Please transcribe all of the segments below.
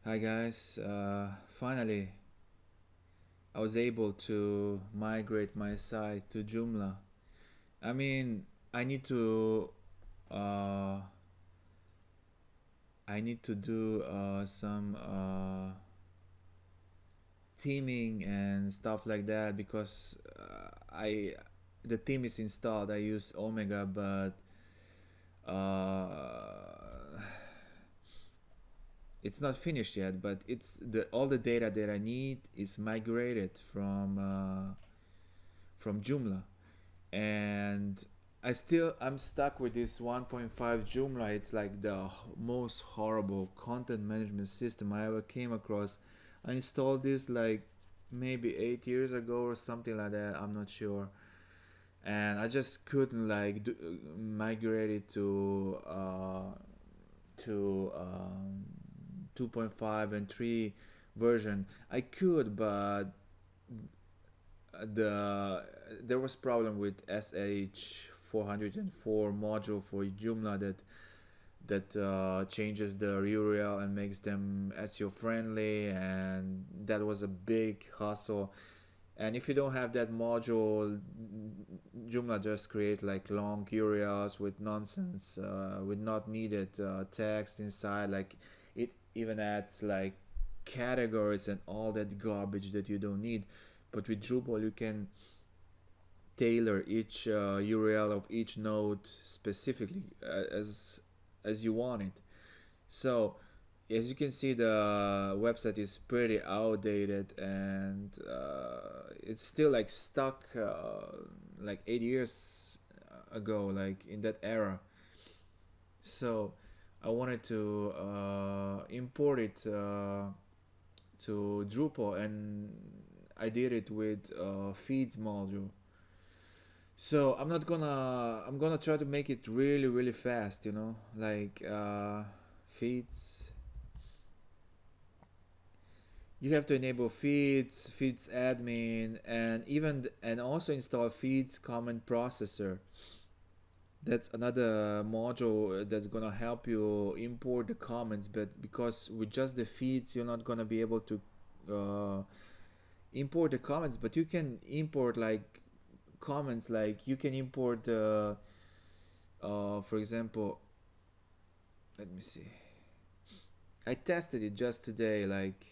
Hi guys, finally I was able to migrate my site to Joomla. I mean, I need to uh, I need to do some theming and stuff like that because I the theme is installed. I use Omega, but uh, it's not finished yet. But it's the all the data that I need is migrated from Joomla. And I'm stuck with this 1.5 Joomla. It's like the most horrible content management system I ever came across. I installed this like maybe 8 years ago or something like that. I'm not sure, and I just couldn't migrate it to 2.5 and 3 version. I could, but there was problem with SH 404 module for Joomla that changes the URL and makes them SEO friendly, and that was a big hassle. And if you don't have that module, Joomla just create like long URLs with nonsense, with not needed text inside. Like it even adds like categories and all that garbage that you don't need. But with Drupal, you can tailor each URL of each node specifically as you want it. So as you can see, the website is pretty outdated, and it's still like stuck like 8 years ago, like in that era. So I wanted to import it to Drupal, and I did it with feeds module. So I'm gonna try to make it really fast, like feeds. You have to enable feeds admin, and and also install feeds comment processor. That's another module that's gonna help you import the comments, but because with just the feeds you're not gonna be able to uh, import the comments, but you can import like comments, like you can import for example, let me see, I tested it just today, like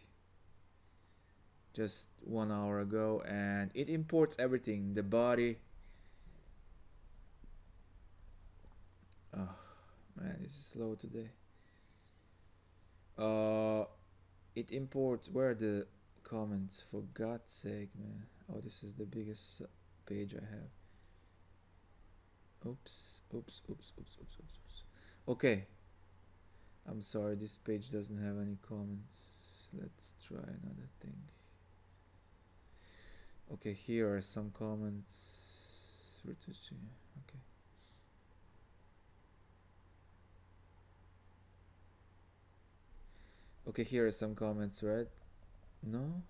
just 1 hour ago, and it imports everything, the body. Oh man, this is slow today. uh it imports, where are the comments, for God's sake, man. Oh, this is the biggest page I have. Oops. Okay, I'm sorry, this page doesn't have any comments. Let's try another thing. Okay, here are some comments. Okay. Okay, here are some comments, right? No?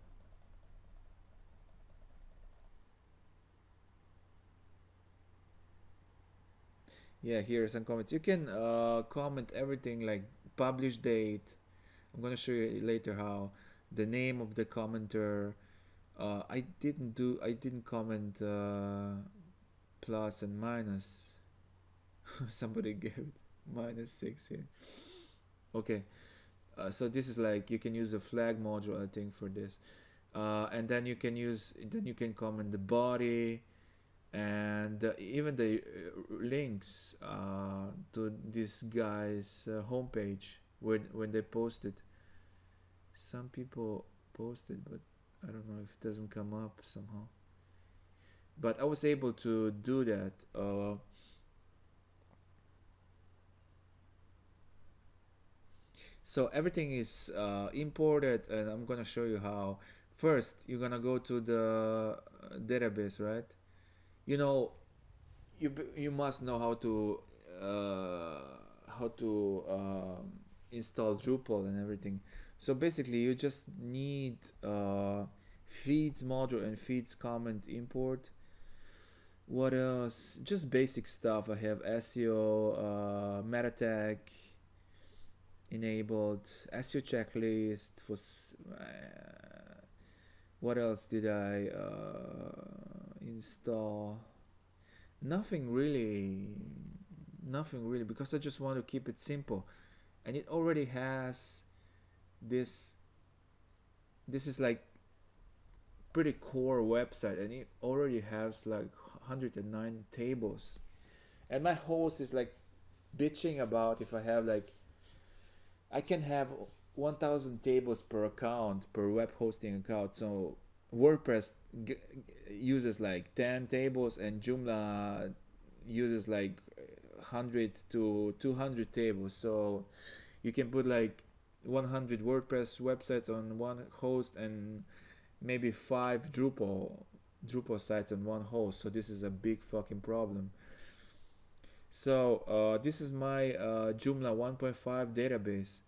Yeah, here are some comments. You can comment everything, like publish date. I'm gonna show you later how. The name of the commenter. I didn't comment plus and minus. Somebody gave it -6 here. Okay, so this is like, you can use a flag module, I think, for this. And then you can comment the body, and even the links to this guy's homepage when they post it. Some people post it, but I don't know if it doesn't come up somehow. But I was able to do that. So everything is imported, and I'm gonna show you how. First, you're gonna go to the database, right? You know, you must know how to install Drupal and everything. So basically, you just need feeds module and feeds comment import. What else? Just basic stuff. I have SEO, meta tag, enabled. SEO checklist for what else did I install? Nothing really, nothing really, because I just want to keep it simple, and it already has this. This is like pretty core website, and it already has like 109 tables. And my host is like bitching about if I have like I can have 1000 tables per account per web hosting account. So WordPress uses like 10 tables and Joomla uses like 100 to 200 tables. So you can put like 100 WordPress websites on one host and maybe 5 Drupal sites on one host. So this is a big fucking problem. So this is my Joomla 1.5 database,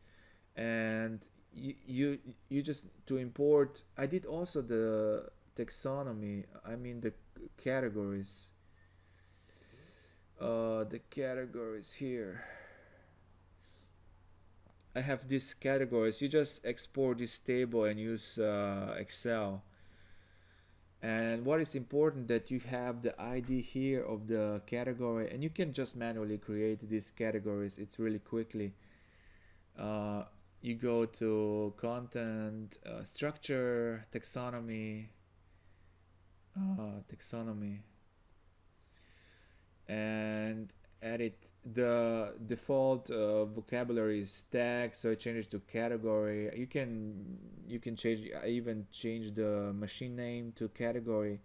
and you just to import. I did also the taxonomy. I mean the categories here. I have these categories. You just export this table and use Excel. And what is important that you have the ID here of the category, and you can just manually create these categories. It's really quickly. Uh, you go to content, structure, taxonomy, and edit. The default vocabulary is tag, so it changes to category. You can change. I even change the machine name to category,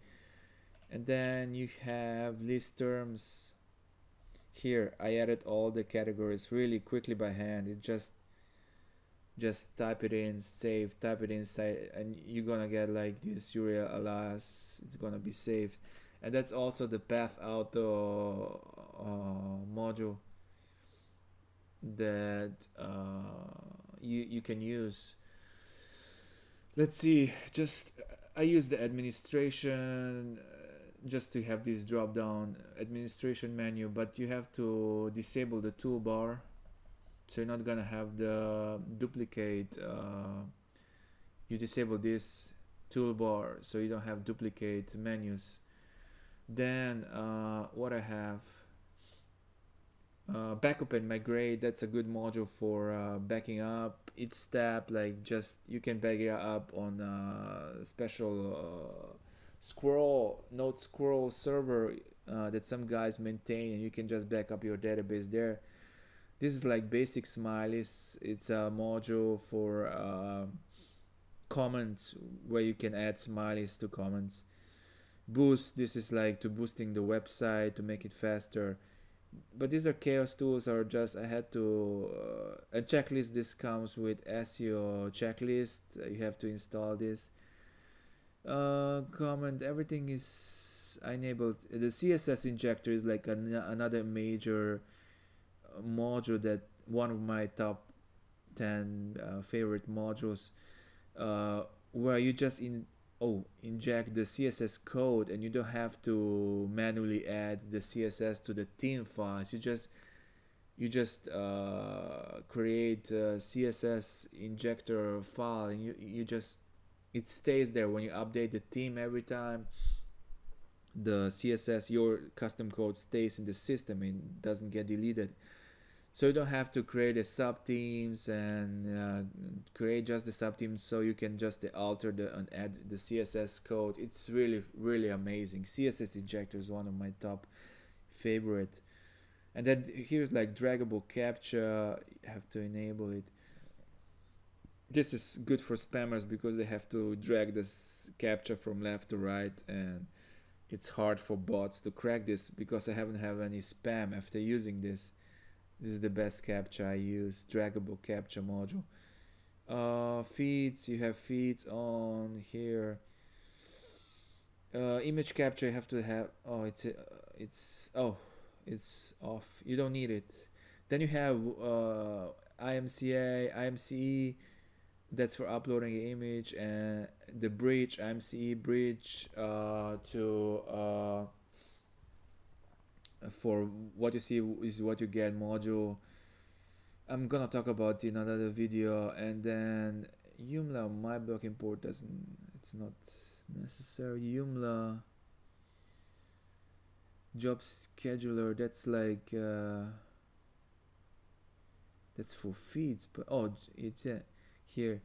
and then you have list terms. Here I added all the categories really quickly by hand. It just type it in, save, type it inside, and you're gonna get like this URL, alas it's gonna be saved. And that's also the path out module that you can use. Let's see, just I use the administration just to have this drop down administration menu, but you have to disable the toolbar, so you're not gonna have the duplicate. You disable this toolbar so you don't have duplicate menus. Then what I have, backup and migrate. That's a good module for backing up each step. Like just you can back it up on a special node scroll server that some guys maintain, and you can just back up your database there. This is like basic smileys. It's a module for comments where you can add smileys to comments. Boost, this is like to boosting the website to make it faster. But these are chaos tools, or just I had to a checklist. This comes with SEO checklist. You have to install this. Comment, everything is enabled. The CSS injector is like another major module, that one of my top 10 favorite modules, where you just inject the CSS code, and you don't have to manually add the CSS to the theme files. You just create a CSS injector file, and you just it stays there. When you update the theme every time, the CSS, your custom code, stays in the system and doesn't get deleted. So you don't have to create a sub themes and create just the sub themes, so you can just alter and add the CSS code. It's really amazing. CSS injector is one of my top favorite. And then here's like draggable captcha. You have to enable it. This is good for spammers because they have to drag this captcha from left to right, and it's hard for bots to crack this because I haven't had any spam after using this. This is the best captcha I use, draggable captcha module. Feeds, you have feeds on here. Image capture, you have to have. Oh, it's off. You don't need it. Then you have IMCE. That's for uploading an image, and the bridge, IMCE bridge to for what you see is what you get module. I'm gonna talk about in another video. And then Joomla my block import doesn't, it's not necessary. Joomla job scheduler, that's like that's for feeds, but oh, it's here,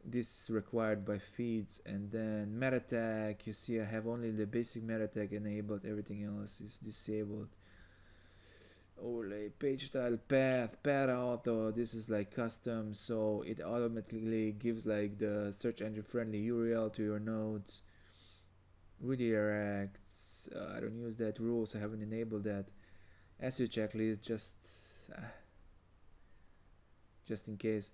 this is required by feeds. And then meta tag, you see I have only the basic meta tag enabled, everything else is disabled. Overlay, page style, path auto, this is like custom, so it automatically gives like the search engine friendly URL to your nodes. Redirects, I don't use that. Rules, I haven't enabled that. SEO checklist, just in case.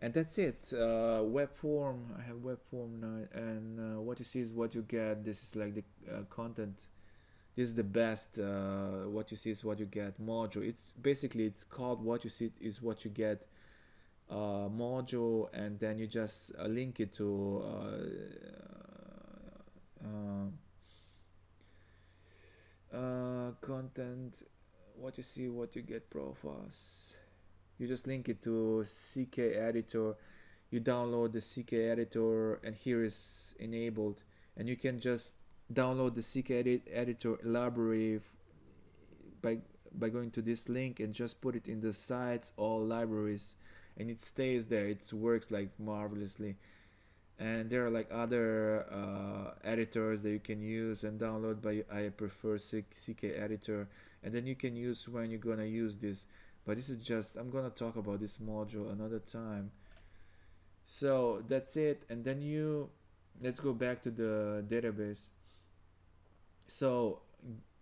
And that's it. Web form, I have web form now, and what you see is what you get. This is like the content. This is the best. What you see is what you get. Module, it's basically, it's called what you see is what you get module. And then you just link it to content, what you see what you get profiles. You just link it to CK editor, you download the CK editor, and here is enabled, and you can just download the CK editor library by going to this link and just put it in the sites all libraries, and it stays there. It works like marvelously. And there are like other editors that you can use and download, but I prefer CK editor. And then you can use when you're gonna use this, but this is just, I'm gonna talk about this module another time. So that's it. And then let's go back to the database. So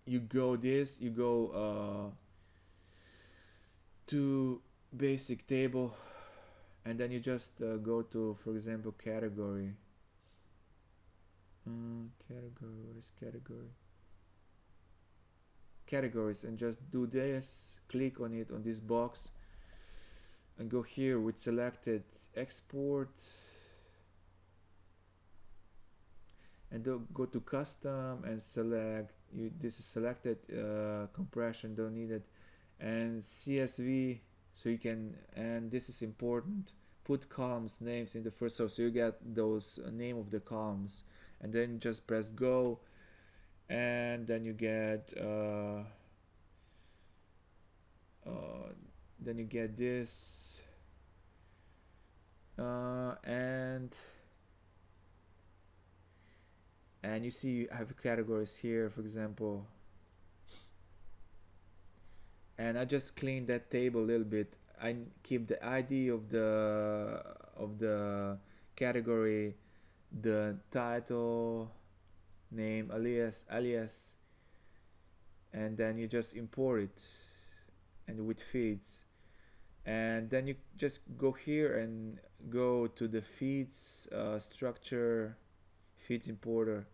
you go to basic table, and then you just go to, for example, category. Category, what is category? Categories, and just do this, click on it, on this box, and go here with selected, export, and go to custom and select, this is selected, compression, don't need it, and CSV, so you can, and this is important, put columns names in the first source, so you get those name of the columns, and then just press go, and then you get this, and you see I have categories here, for example, and I just clean that table a little bit. I keep the ID of the category, the title, name, alias, and then you just import it, and with feeds, and then you just go here and go to the feeds structure, feeds importer.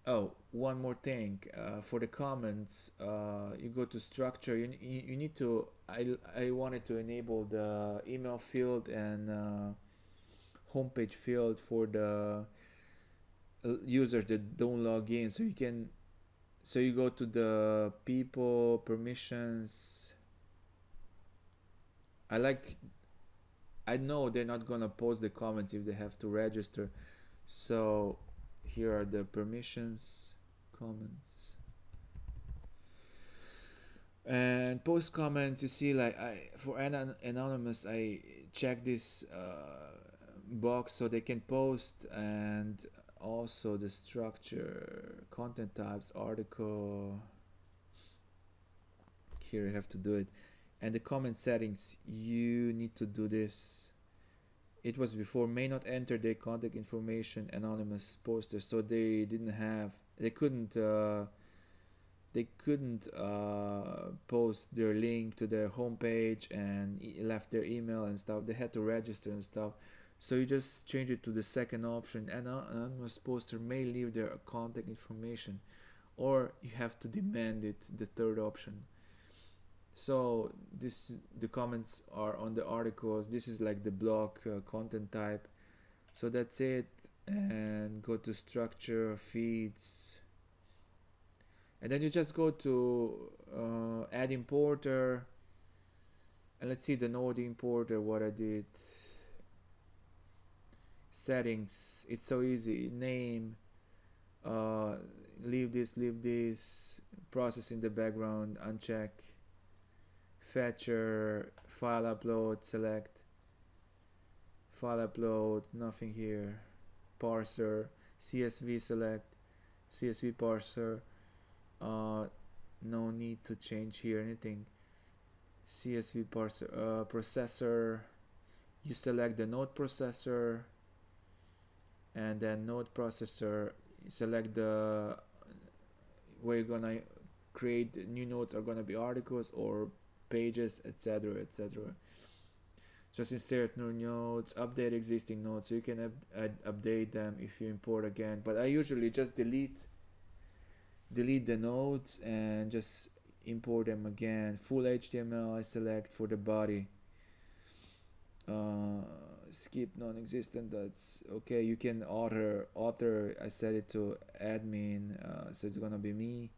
Oh, one more thing, for the comments, you go to structure, you need to, I wanted to enable the email field and homepage field for the users that don't log in, so you go to the people permissions. I know they're not gonna post the comments if they have to register, so here are the permissions, comments, and post comments. You see, like, for anonymous, I check this box so they can post, and also the structure, content types, article, here I have to do it, and the comment settings, you need to do this. It was before, may not enter their contact information, anonymous poster, so they couldn't post their link to their homepage and left their email and stuff. They had to register and stuff, so you just change it to the second option, anonymous poster may leave their contact information, or you have to demand it, the third option. So the comments are on the articles. This is like the blog content type. So that's it, and go to structure, feeds, and then you just go to add importer, And let's see the node importer, what I did. Settings, it's so easy. Name, uh, leave this, process in the background, uncheck. Fetcher, file upload, select. File upload, nothing here. Parser, CSV select, CSV parser. Uh, no need to change here anything. CSV parser, processor. You select the node processor, and then node processor. Select the where you're gonna create new nodes are gonna be articles or pages, etc., etc. Just insert new nodes, update existing nodes, so you can update them if you import again. But I usually just delete the nodes and just import them again. Full HTML I select for the body. uh, Skip non-existent, that's okay. You can author I set it to admin, so it's gonna be me.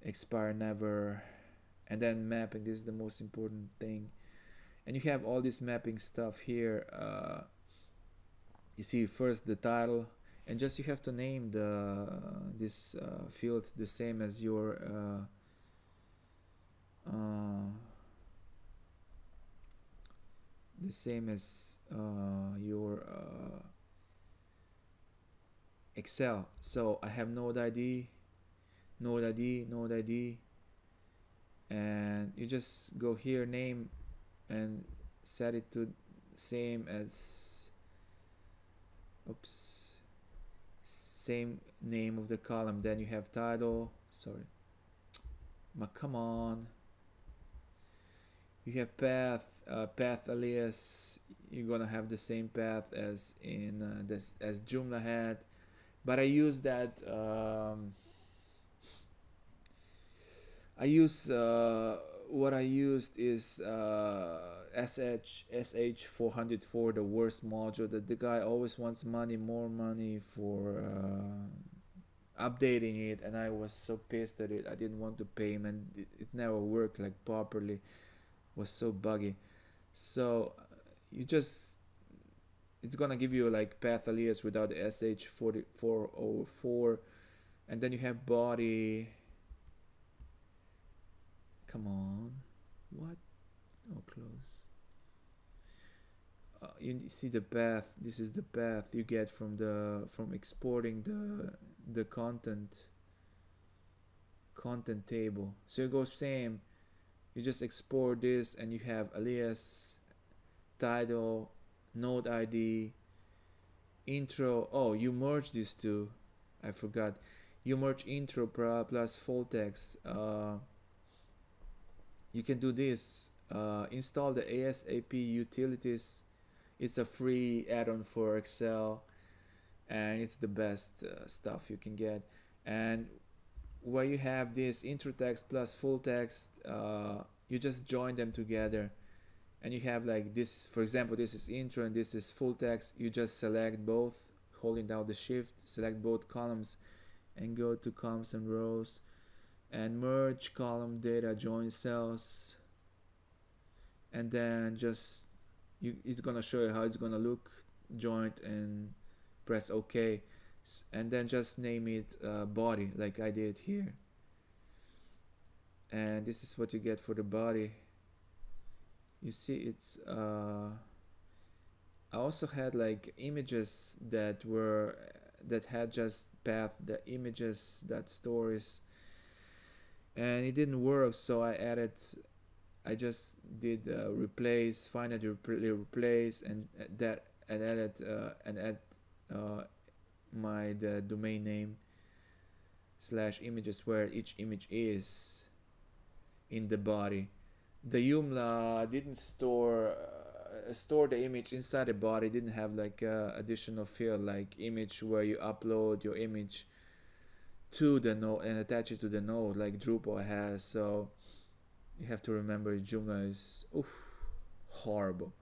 Expire never. And then mapping, this is the most important thing. And you have all this mapping stuff here. You see first the title, and just you have to name this field the same as your the same as your Excel. So I have node ID, node ID, node ID, and you just go here, name, and set it to same as, oops, same name of the column. Then you have title, sorry, come on. You have path, path alias. You're gonna have the same path as in this as Joomla had, but I use that. I use what I used is SH 404, the worst module that the guy always wants money, more money for updating it, and I was so pissed at it. I didn't want to pay him, and it never worked like properly. It was so buggy. So you just, it's gonna give you like path alias without the SH 404, and then you have body. Come on, what? Oh, close. You see the path. This is the path you get from exporting the content table. So you go same. You just export this, and you have alias, title, node ID, intro. Oh, you merge these two. I forgot. You merge intro plus full text. You can do this. Install the ASAP utilities. It's a free add-on for Excel, and it's the best stuff you can get. And where you have this intro text plus full text, you just join them together, and you have like this. For example, this is intro and this is full text. You just select both, holding down the shift, select both columns, and go to columns and rows, and merge column data, join cells, and then just it's gonna show you how it's gonna look, joint, and press OK, and then just name it body like I did here. And this is what you get for the body. You see, it's I also had like images that had just path, the images, that stories, and it didn't work, so I just did replace, find and replace, and that, and add the domain name / images where each image is in the body. The Joomla didn't store the image inside the body. Didn't have like additional field like image where you upload your image to the node and attach it to the node like Drupal has. So you have to remember Joomla is horrible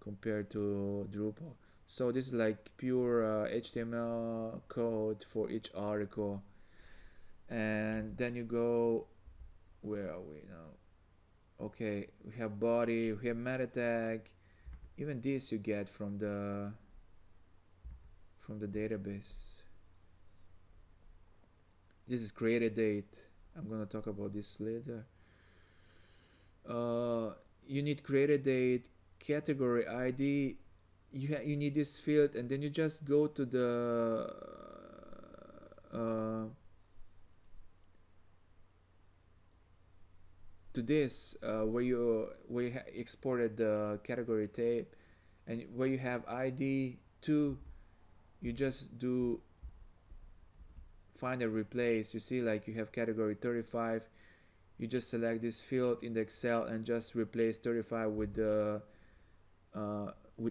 compared to Drupal. So this is like pure HTML code for each article. And then you go, where are we now? Okay, we have body, we have meta tag. Even this you get from the database. This is created date. I'm gonna talk about this later. uh, you need created date, category ID. You need this field, and then you just go uh, to this where you exported the category tape, and where you have ID 2, you just do find and replace. You see, like, you have category 35. You just select this field in the Excel and just replace 35 with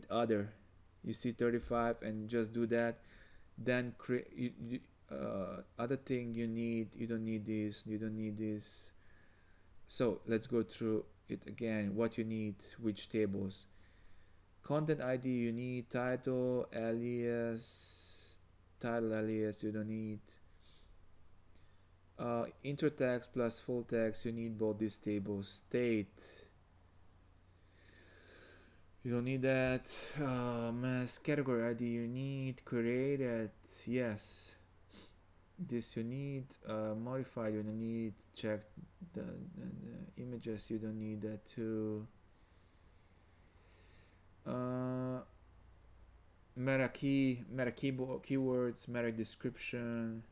other. You see 35 and just do that. Then create other thing you need. You don't need this, you don't need this. So let's go through it again. What you need, which tables. Content ID you need. Title, alias. Title, alias you don't need. Intro text plus full text, you need both these tables. State, you don't need that. Mass category ID you need. Created, yes. This you need. Modified you don't need. Check the images, you don't need that too. Meta keywords, meta description,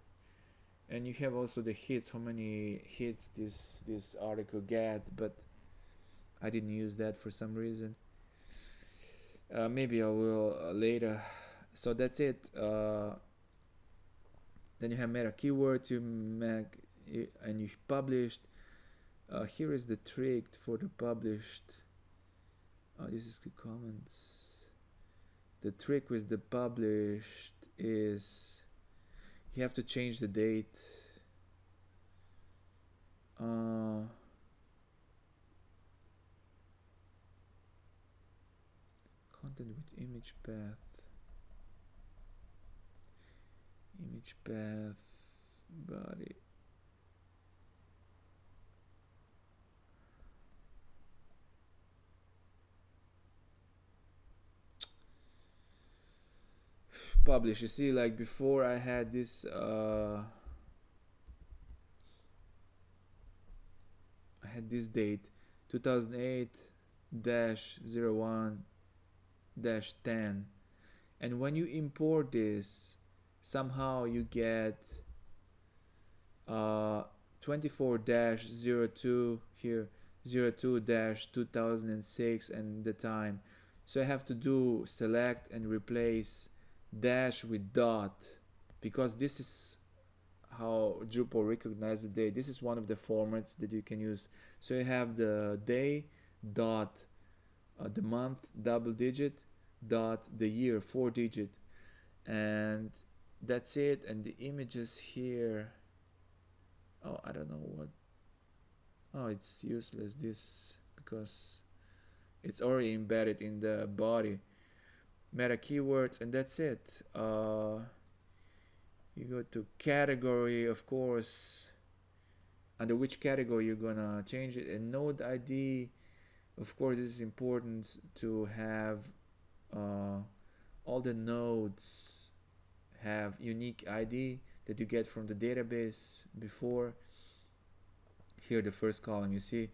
and you have also the hits, how many hits this article get, but I didn't use that for some reason. Maybe I will later. So that's it. Then you have meta keywords, and you published. Here is the trick for the published. This is the comments. The trick with the published is you have to change the date. Content with image path, body. Publish. You see, like before I had this date 2008-01-10, and when you import this, somehow you get 24-02 here, 02-2006, and the time. So I have to do select and replace dash with dot, because this is how Drupal recognizes the day. This is one of the formats that you can use. So you have the day dot the month double digit dot the year 4 digit, and that's it. And the images here, oh, I don't know what, oh, it's useless this, because it's already embedded in the body. Meta keywords, and that's it. You go to category, of course, under which category you're gonna change it, and node ID. Of course, this is important to have all the nodes have unique ID that you get from the database before. Here, the first column, you see,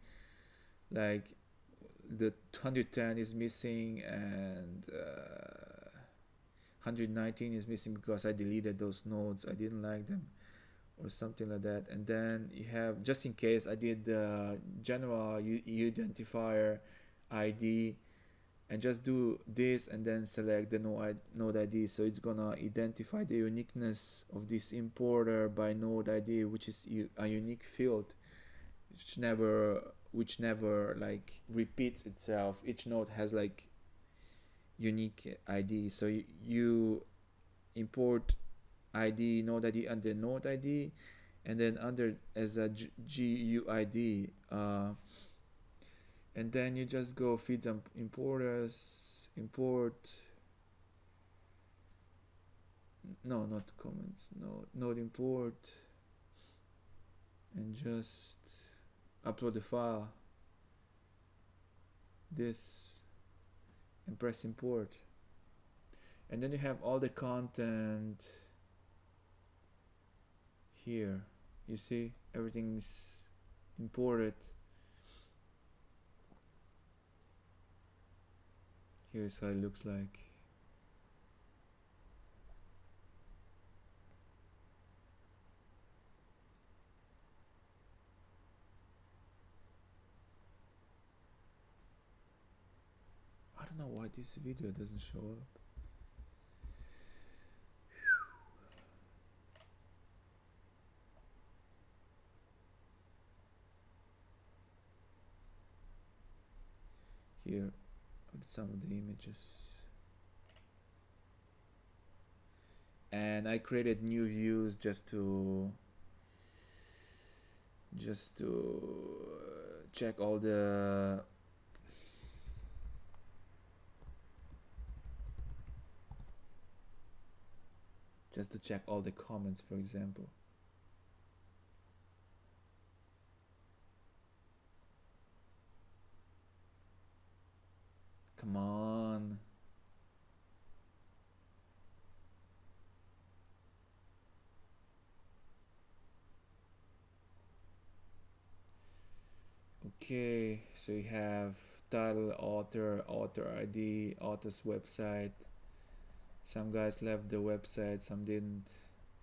like the 110 is missing, and 119 is missing because I deleted those nodes. I didn't like them, or something like that. And then you have, just in case, I did the general identifier ID, and just do this and then select the node ID. So it's gonna identify the uniqueness of this importer by node ID, which is a unique field, which never like repeats itself. Each node has like unique ID. So you import ID, node ID under node ID, and then under as a GUID, and then you just go feeds and importers, import, no, not comments, no, node import, and just upload the file. this and press import, and then you have all the content here. You see everything's imported. Here's how it looks like. I don't know why this video doesn't show up. Here with some of the images. And I created new views just to check all the comments, for example. Come on. Okay, so you have title, author, author ID, author's website. Some guys left the website, some didn't,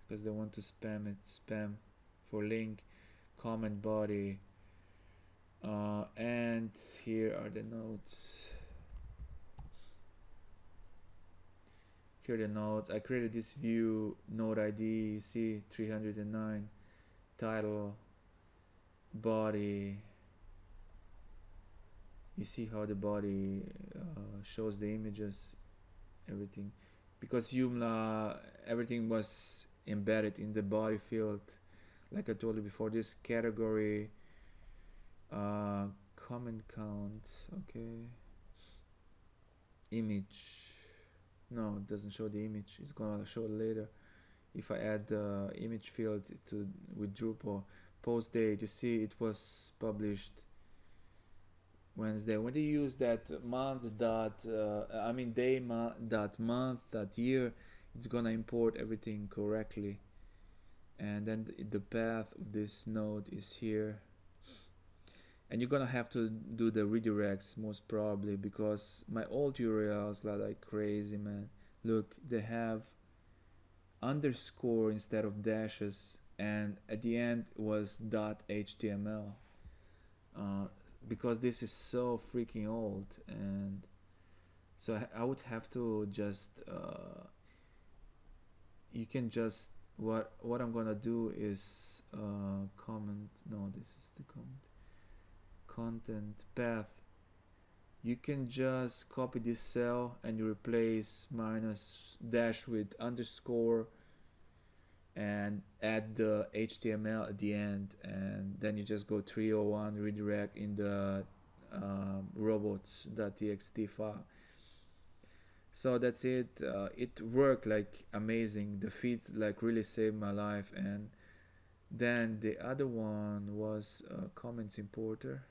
because they want to spam for link, comment body, and here are the notes. Here are the notes. I created this view, node ID, you see 309, title, body. You see how the body shows the images, everything. Because Joomla, everything was embedded in the body field. Like I told you before, this category, comment count, okay. Image, no, it doesn't show the image. It's gonna show it later. If I add the image field with Drupal, post date, you see it was published Wednesday. When you use that month dot, day dot month dot year, it's gonna import everything correctly. And then the path of this node is here. And you're gonna have to do the redirects most probably, because my old URLs are like crazy, man. Look, they have underscore instead of dashes, and at the end was .html. Because this is so freaking old, and so I would have to just you can just what I'm gonna do is comment. No, this is the comment. Content path. You can just copy this cell and you replace minus dash with underscore and add the HTML at the end, and then you just go 301 redirect in the robots.txt file. So that's it. It worked like amazing. The feeds like really saved my life. And then the other one was comments importer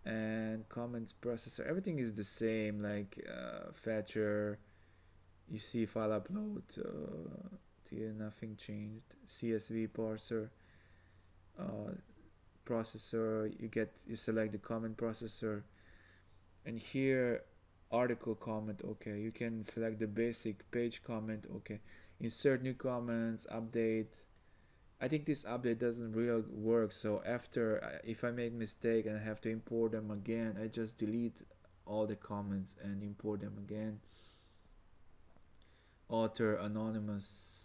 and comments processor. Everything is the same, like fetcher. You see file upload. Here nothing changed. CSV parser, processor. You select the comment processor, and here article comment. Okay, you can select the basic page comment. Okay, insert new comments, update. I think this update doesn't really work, so after if I make mistake and I have to import them again, I just delete all the comments and import them again. Author anonymous.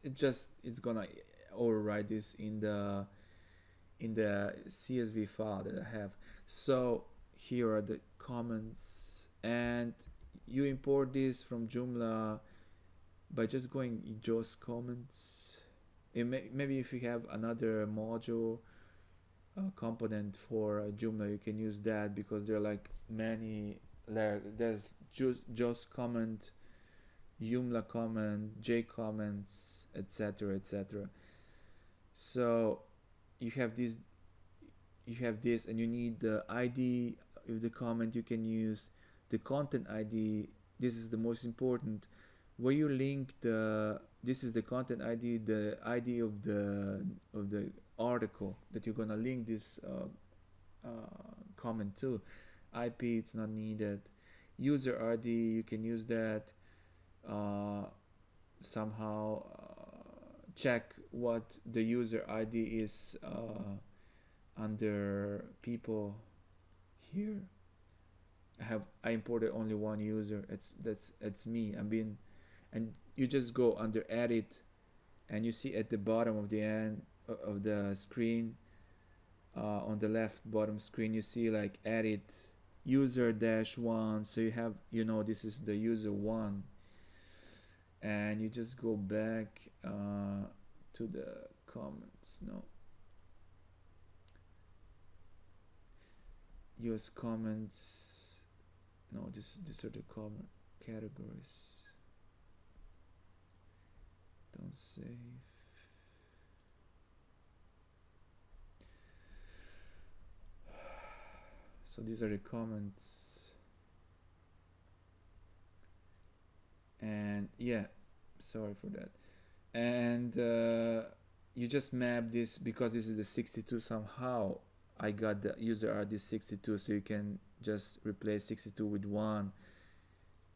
It's gonna override this in the CSV file that I have. So here are the comments, and you import this from Joomla by just going just comments. Maybe if you have another module component for Joomla, you can use that, because there are like many layers. There's just comment, Joomla comment, J comments, etc., etc. So you have these you have this and you need the ID of the comment, you can use the content ID. This is the most important, where you link the, this is the content ID, the ID of the article that you're gonna link this comment to. IP, it's not needed. User ID, you can use that. uh, Somehow check what the user ID is under people here. I imported only one user. It's me. I'm being, and you just go under edit, and you see at the bottom of the end of the screen, on the left bottom screen, you see like edit user dash one. So you have, you know, this is the user one, and you just go back to the comments. No, use comments. No, these are the comment categories. Don't save. So these are the comments, and yeah, sorry for that. And you just map this, because this is the 62. Somehow I got the user ID 62, so you can just replace 62 with 1.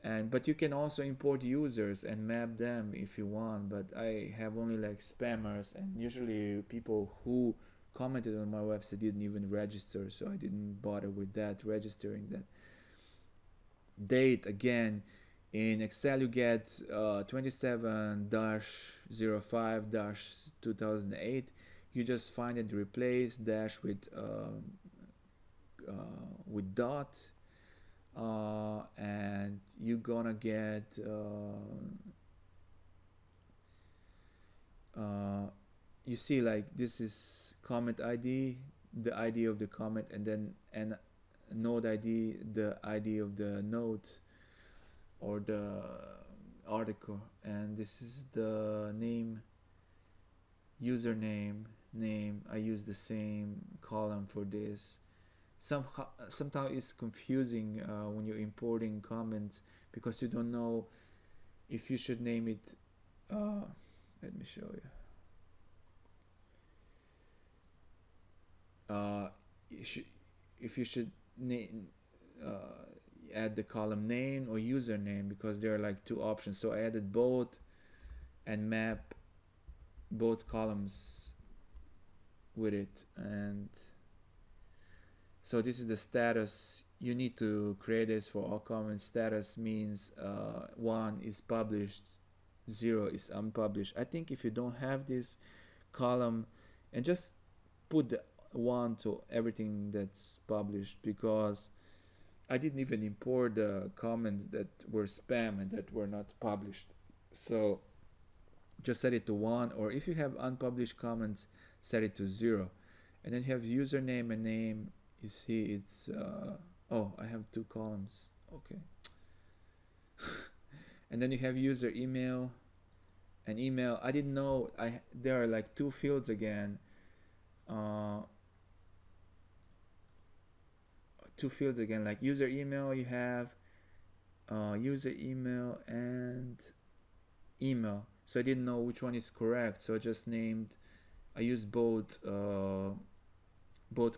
And but you can also import users and map them if you want, but I have only like spammers, and usually people who commented on my website didn't even register, so I didn't bother with that, registering that. Date, again, in Excel you get 27-05-2008. You just find it, replace dash with dot, and you're gonna get you see, like, this is comment ID, the ID of the comment, and then an node ID, the ID of the node or the article, and this is the name, username, name. I use the same column for this. Sometimes it's confusing when you're importing comments, because you don't know if you should name it. Let me show you. If you should name, add the column name or username, because there are like two options. So I added both and map both columns with it. And so this is the status. You need to create this for all comments. Status means 1 is published, 0 is unpublished. I think if you don't have this column, and just put the 1 to everything that's published, because I didn't even import the comments that were spam and that were not published. So just set it to 1, or if you have unpublished comments, set it to 0. And then you have username and name. You see it's oh, I have 2 columns. Okay. And then you have user email and email. I didn't know there are like 2 fields again. 2 fields again, like user email. You have user email and email. So I didn't know which one is correct, so I just named, I used both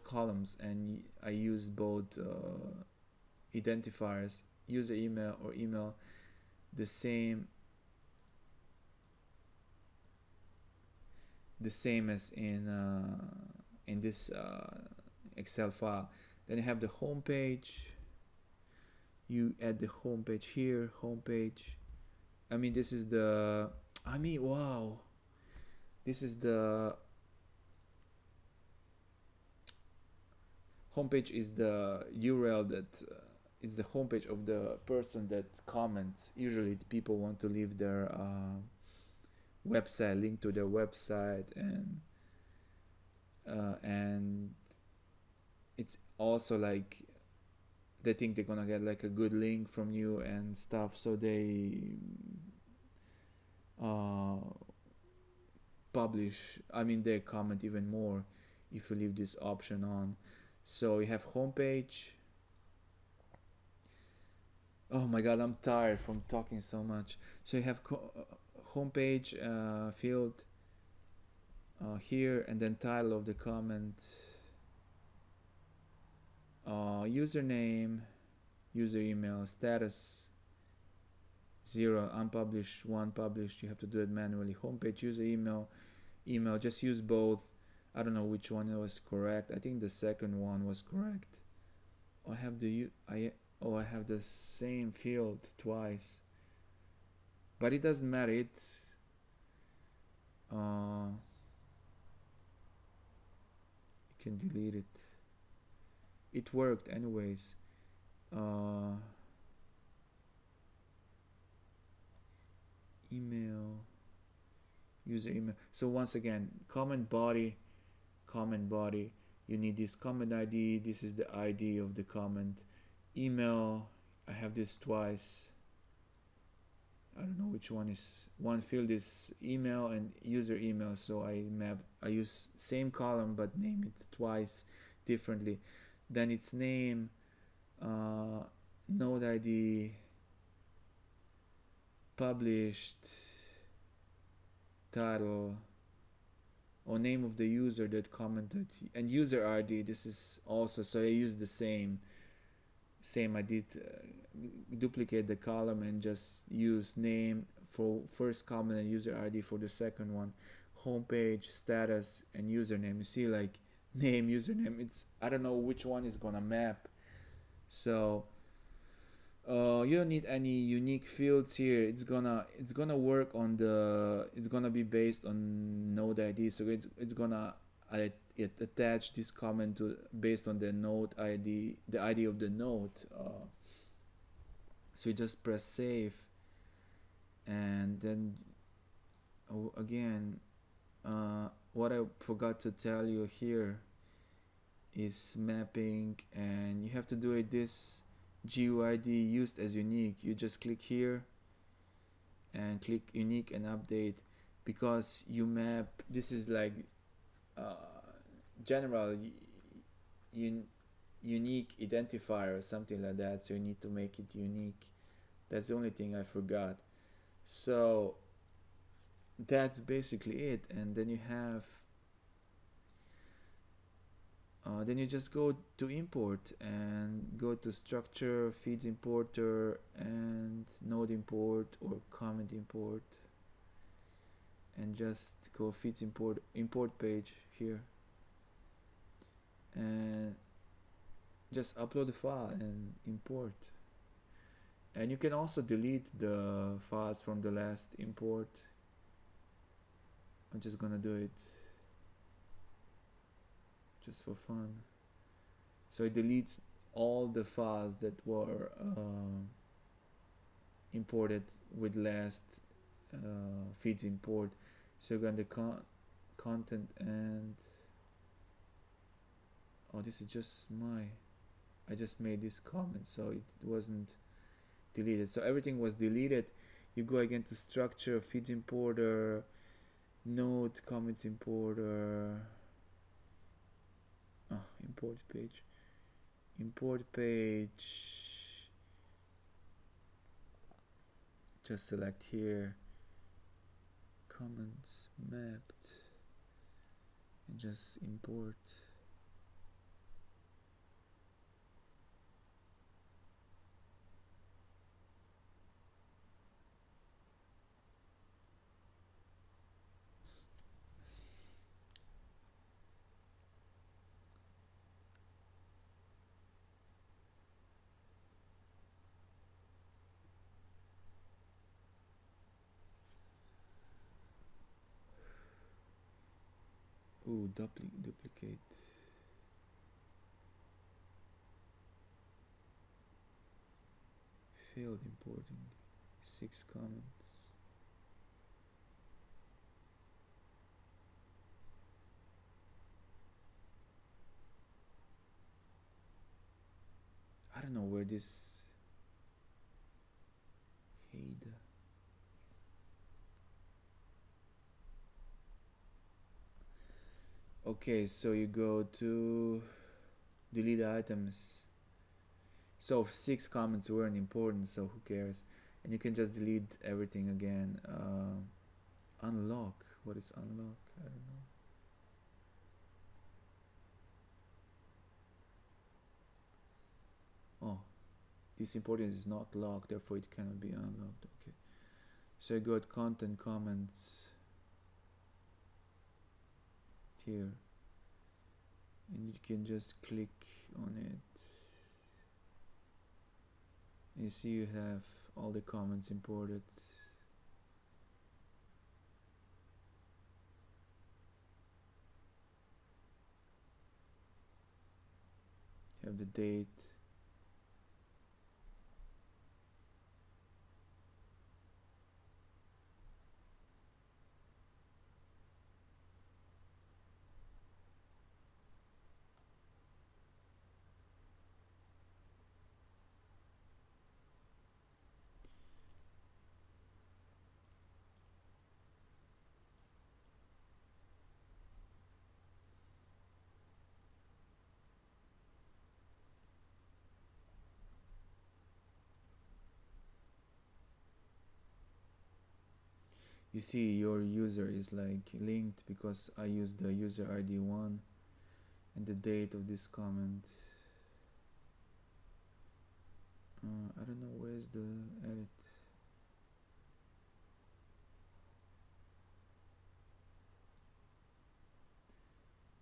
columns, and I used both identifiers, user email or email, the same as in this Excel file. Then you have the home page. You add the home page here, home page. I mean, this is the, wow, this is the homepage, is the URL that it's the homepage of the person that comments. Usually people want to leave their website, link to their website, and it's also like they think they're gonna get like a good link from you and stuff, so they publish, they comment even more. if you leave this option on. So you have homepage. Oh my god, I'm tired from talking so much. So you have homepage field here, and then title of the comment, username, user email, status 0, unpublished, 1 published. You have to do it manually. Homepage, user email, just use both. I don't know which one was correct. I think the second one was correct. I have the I have the same field twice, but it doesn't matter. It's you can delete it. It worked anyways. Email, user email. So once again, comment body. You need this comment ID. This is the ID of the comment. Email, I have this twice. I don't know which one is. One field is email and user email, so I use same column but name it twice differently. Then it's name, node ID, published, title, or name of the user that commented, and user ID. This is also, so I use the same. I did duplicate the column and just use name for first comment and user ID for the second one. Homepage, status, and username. You see, like, name, username, it's, I don't know which one is gonna map. So you don't need any unique fields here. It's gonna work on the, it's gonna be based on node ID. So it's gonna attach this comment to based on the node ID, the ID of the node. So you just press save, and then again, what I forgot to tell you here is mapping, and you have to do it this GUID used as unique. You just click here and click unique and update, because you map, this is like general unique identifier or something like that, so you need to make it unique. That's the only thing I forgot. So that's basically it. And then you have then you just go to import and go to structure, feeds importer, and node import or comment import, and just go feeds import page here, and just upload the file and import. And you can also delete the files from the last import. I'm just gonna do it just for fun. So it deletes all the files that were imported with last feeds import. So you're going to content, and oh, this is just I just made this comment, so it wasn't deleted. So everything was deleted. You go again to structure, feeds importer, node, comments importer, import page, just select here, comments mapped, and just import. Ooh, duplicate. Failed importing 6 comments. I don't know where this header. Okay, so you go to delete items. So 6 comments weren't important, so who cares? And you can just delete everything again. Unlock. What is unlock? I don't know. Oh, this important is not locked, therefore it cannot be unlocked. Okay. So I got content comments here, and you can just click on it. You see you have all the comments imported. You have the date. You see your user is like linked because I use the user ID 1 and the date of this comment. I don't know where's the edit.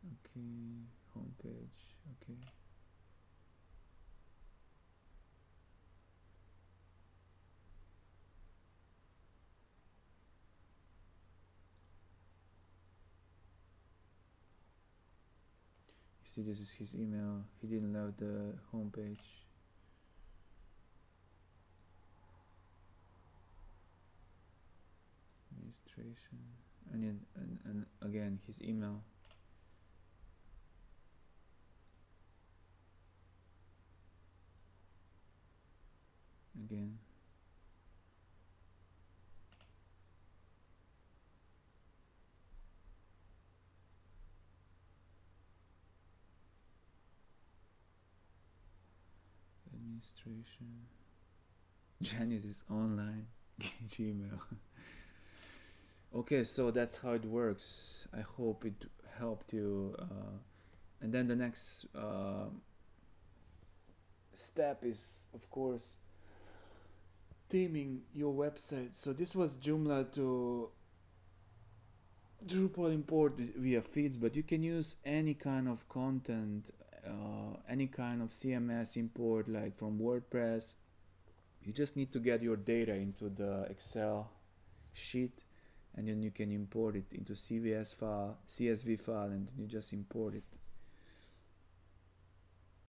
Okay, homepage. Okay. You see, this is his email. He didn't love the homepage. Administration. And again his email. Again. Administration. Janice is online. Gmail. Okay, so that's how it works. I hope it helped you. And then the next step is, of course, theming your website. So this was Joomla to Drupal import via feeds, but you can use any kind of content, any kind of CMS import, like from WordPress. You just need to get your data into the Excel sheet, and then you can import it into CSV file, and then you just import it.